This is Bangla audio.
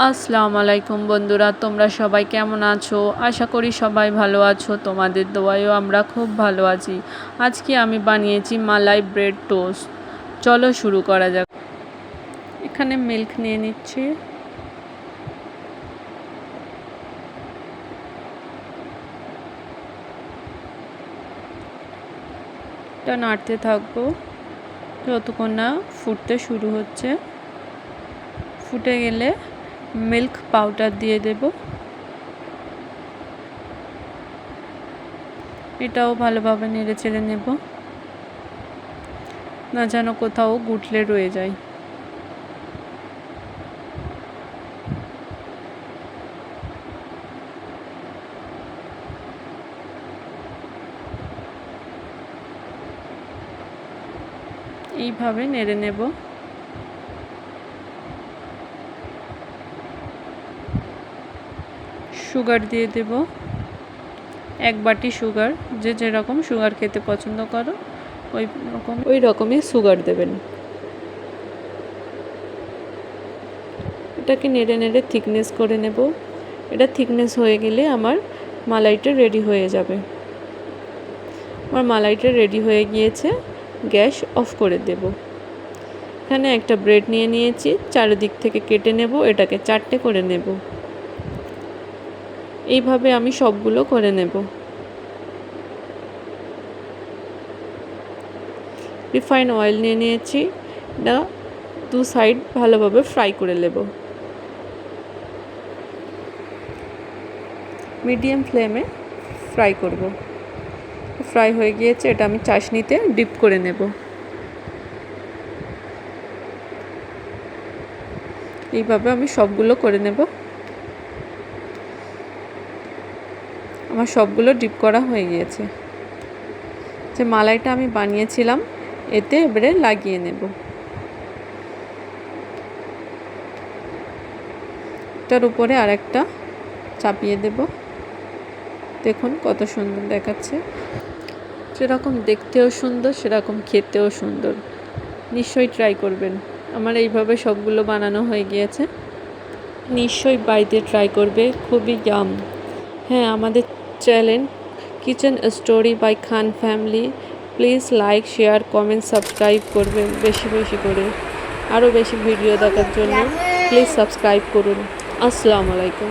আসসালামু আলাইকুম বন্ধুরা, তোমরা সবাই কেমন আছো? আশা করি সবাই ভালো আছো। তোমাদের দোয়ায়ও আমরা খুব ভালো আছি। আজকে আমি বানিয়েছি মালাই ব্রেড টোস্ট। চলো শুরু করা যাক। এখানে মিল্ক নিয়ে নিচ্ছি, এটা নাড়তে থাকবো যতক্ষণ না ফুটতে শুরু হচ্ছে। ফুটে গেলে মিল্ক পাউডার দিয়ে দেব। এটাও ভালোভাবে নেড়ে চেড়ে নেব, না যেন কোথাও গুটলে রয়ে যায়। এইভাবে নেড়ে নেব। সুগার দিয়ে দেব, 1 বাটি সুগার। যে যেরকম সুগার খেতে পছন্দ করো ওই রকমই সুগার দেবেন। এটাকে নেড়ে নেড়ে থিকনেস করে নেব। এটা থিকনেস হয়ে গেলে আমার মালাইটা রেডি হয়ে যাবে। আমার মালাইটা রেডি হয়ে গিয়েছে, গ্যাস অফ করে দেব। এখানে একটা ব্রেড নিয়ে নিয়েছি, চারিদিক থেকে কেটে নেব। এটাকে 4টে করে নেব। এইভাবে আমি সবগুলো করে নেব। রিফাইন অয়েল নিয়ে নিয়েছি, এটা 2 সাইড ভালোভাবে ফ্রাই করে নেব। মিডিয়াম ফ্লেমে ফ্রাই করব। ফ্রাই হয়ে গিয়েছে, এটা আমি চাশনিতে ডিপ করে নেব। এইভাবে আমি সবগুলো করে নেব। আমার সবগুলো ডিপ করা হয়ে গিয়েছে। যে মালাইটা আমি বানিয়েছিলাম এতে এবারে লাগিয়ে নেব। এটার উপরে আরেকটা চাপিয়ে দেব। দেখুন কত সুন্দর দেখাচ্ছে। যেরকম দেখতেও সুন্দর সেরকম খেতেও সুন্দর। নিশ্চয়ই ট্রাই করবেন। আমার এইভাবে সবগুলো বানানো হয়ে গিয়েছে। নিশ্চয়ই বাড়িতে ট্রাই করবে, খুবই ইয়াম। হ্যাঁ, আমাদের channel kitchen story by Khan family, please like, share, comment, subscribe করবেন বেশি বেশি করে। আরও বেশি ভিডিও দেখার জন্য প্লিজ সাবস্ক্রাইব করুন। আসসালামু আলাইকুম।